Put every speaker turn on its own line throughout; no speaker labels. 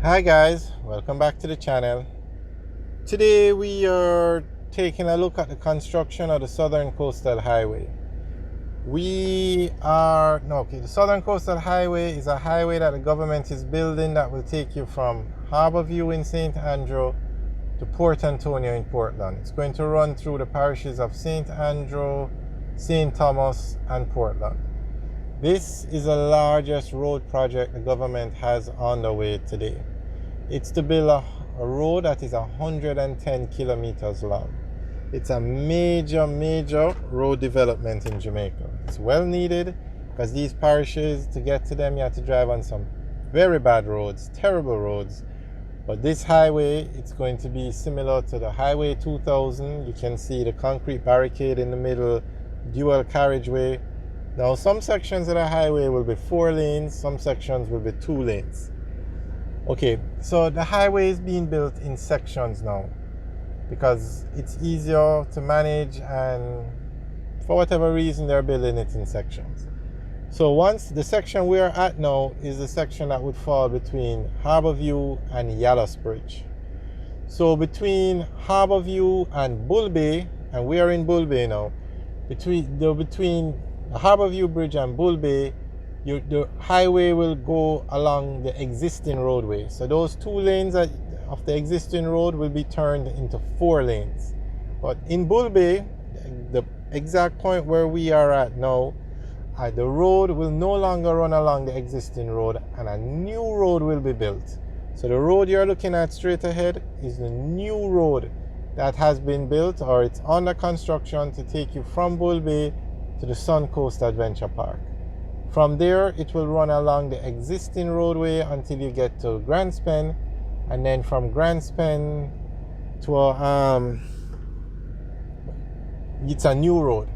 Hi guys, welcome back to the channel. Today we are taking a look at the construction of the Southern Coastal Highway. The Southern Coastal Highway is a highway that the government is building that will take you from Harborview in St. Andrew to Port Antonio in Portland. It's going to run through the parishes of St. Andrew, St. Thomas, and Portland. This is the largest road project the government has on the way today. It's to build a road that is 110 kilometers long. It's a major road development in Jamaica. It's well needed because these parishes, to get to them, you have to drive on some very bad roads, terrible roads. But this highway, it's going to be similar to the Highway 2000. You can see the concrete barricade in the middle, dual carriageway. Now, some sections of the highway will be 4 lanes, some sections will be 2 lanes. Okay, so the highway is being built in sections now because it's easier to manage, and for whatever reason they're building it in sections. So once the section we're at now is the section that would fall between Harborview and Yallus Bridge. So between Harborview and Bull Bay, and we are in Bull Bay now, between the Harborview Bridge and Bull Bay, the highway will go along the existing roadway. So those 2 lanes of the existing road will be turned into 4 lanes. But in Bull Bay, the exact point where we are at now, the road will no longer run along the existing road and a new road will be built. So the road you're looking at straight ahead is the new road that has been built, or it's under construction, to take you from Bull Bay to the Southern Coast Adventure Park. From there, it will run along the existing roadway until you get to Grand Spen, and then from Grand Spen to it's a new road.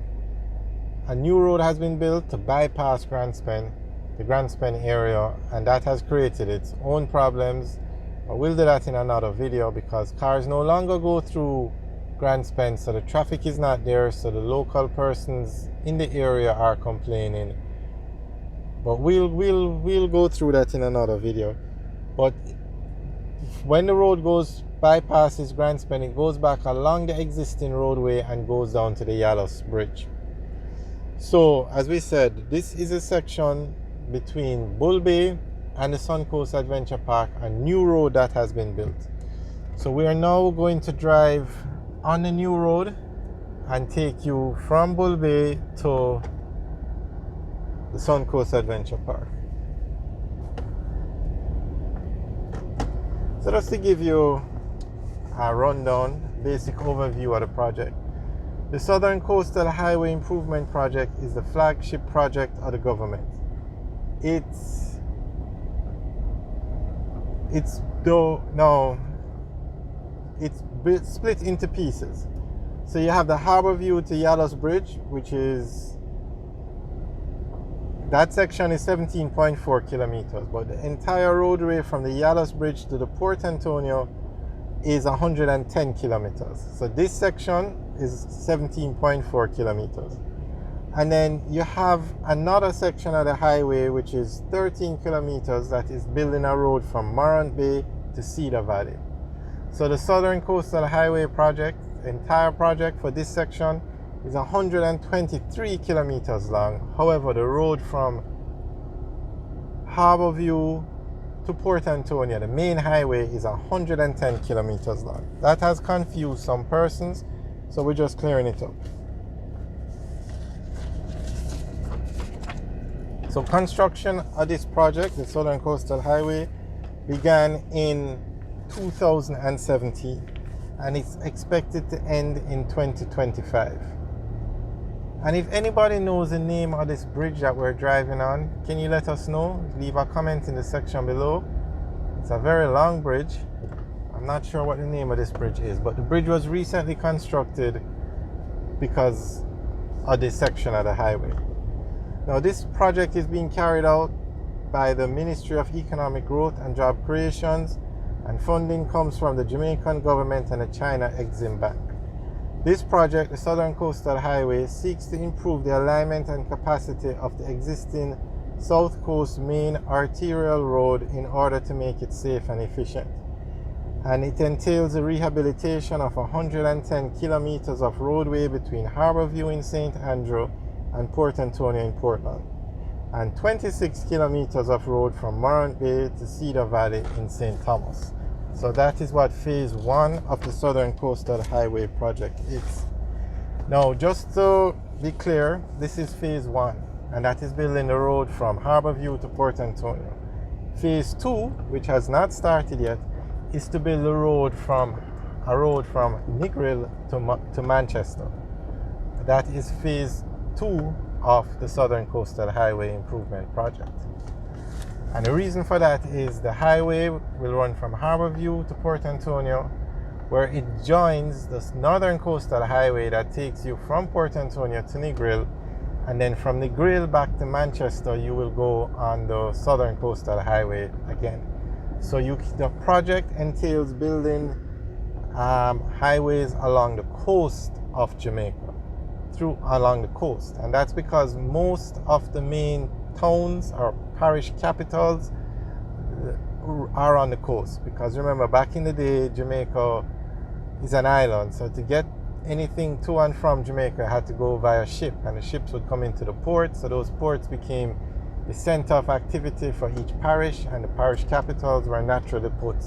A new road has been built to bypass Grand Spen, the Grand Spen area, and that has created its own problems. But we'll do that in another video because cars no longer go through Grand Spen, so the traffic is not there, so the local persons in the area are complaining. But we'll go through that in another video. But when the road bypasses Grand Spen, it goes back along the existing roadway and goes down to the Yallus Bridge. So as we said, this is a section between Bull Bay and the Southern Coast Adventure Park, a new road that has been built. So we are now going to drive on the new road and take you from Bull Bay to the Southern Coast Adventure Park. So just to give you a rundown, basic overview of the project. The Southern Coastal Highway Improvement Project is the flagship project of the government. It's split into pieces. So you have the Harborview to Yallus Bridge, which is, that section is 17.4 kilometers, but the entire roadway from the Yallus Bridge to the Port Antonio is 110 kilometers. So this section is 17.4 kilometers. And then you have another section of the highway which is 13 kilometers that is building a road from Morant Bay to Cedar Valley. So the Southern Coastal Highway project, the entire project for this section, is 123 kilometers long. However, the road from Harborview to Port Antonio, the main highway, is 110 kilometers long. That has confused some persons, so we're just clearing it up. So construction of this project, the Southern Coastal Highway, began in 2017 and it's expected to end in 2025. And if anybody knows the name of this bridge that we're driving on, can you let us know? Leave a comment in the section below. It's a very long bridge. I'm not sure what the name of this bridge is, but the bridge was recently constructed because of this section of the highway. Now, this project is being carried out by the Ministry of Economic Growth and Job Creations, and funding comes from the Jamaican government and the China Exim Bank. This project, the Southern Coastal Highway, seeks to improve the alignment and capacity of the existing South Coast main arterial road in order to make it safe and efficient. And it entails the rehabilitation of 110 kilometers of roadway between Harborview in St. Andrew and Port Antonio in Portland, and 26 kilometers of road from Morant Bay to Cedar Valley in St. Thomas. So that is what phase 1 of the Southern Coastal Highway project is. Now, just to be clear, this is phase 1, and that is building the road from Harborview to Port Antonio. Phase 2, which has not started yet, is to build a road from Negril to Manchester. That is phase 2 of the Southern Coastal Highway Improvement Project. And the reason for that is the highway will run from Harborview to Port Antonio, where it joins the Northern Coastal Highway that takes you from Port Antonio to Negril, and then from Negril back to Manchester you will go on the Southern Coastal Highway again. So the project entails building highways along the coast of Jamaica, along the coast, and that's because most of the main towns or parish capitals are on the coast. Because remember, back in the day, Jamaica is an island, so to get anything to and from Jamaica had to go via ship, and the ships would come into the port. So those ports became the center of activity for each parish, and the parish capitals were naturally put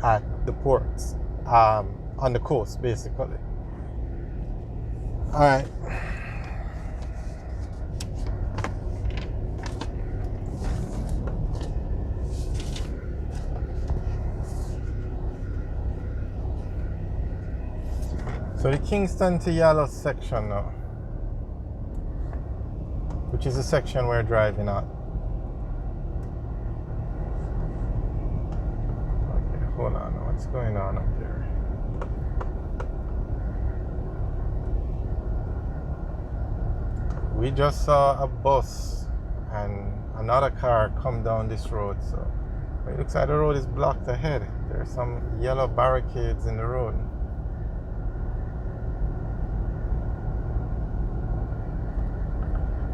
at the ports on the coast, basically. All right. So the Kingston to Yellow section now, which is the section we're driving on. Okay, hold on. What's going on up here? We just saw a bus and another car come down this road. So it looks like the road is blocked ahead. There are some yellow barricades in the road.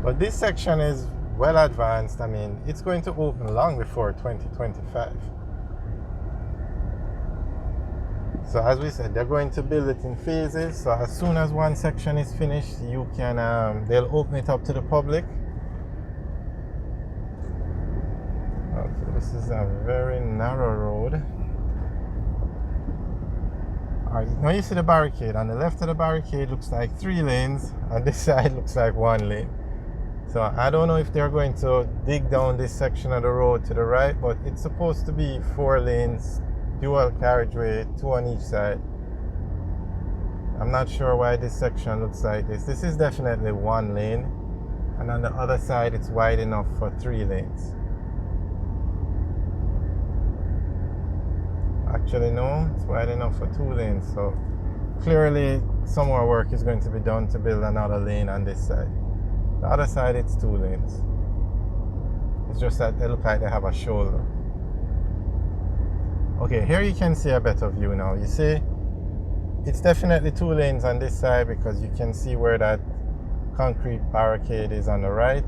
But this section is well advanced. I mean, it's going to open long before 2025. So as we said, they're going to build it in phases. So as soon as one section is finished, you can they'll open it up to the public. Okay, this is a very narrow road. Alright, now you see the barricade. On the left of the barricade looks like 3 lanes, and this side looks like 1 lane. So I don't know if they're going to dig down this section of the road to the right, but it's supposed to be 4 lanes, dual carriageway, 2 on each side. I'm not sure why this section looks like this. This is definitely 1 lane, and on the other side it's wide enough for 3 lanes. Actually no, it's wide enough for 2 lanes, so clearly some more work is going to be done to build another lane on this side. The other side, it's 2 lanes. It's just that they look like they have a shoulder. Okay, here you can see a better view now. You see, it's definitely 2 lanes on this side because you can see where that concrete barricade is on the right.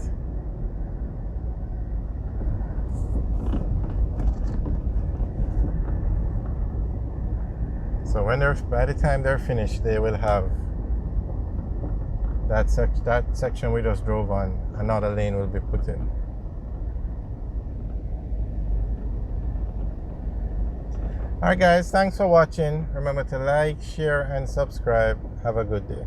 So by the time they're finished, they will have that section we just drove on, another lane will be put in. Alright guys, thanks for watching. Remember to like, share and subscribe. Have a good day.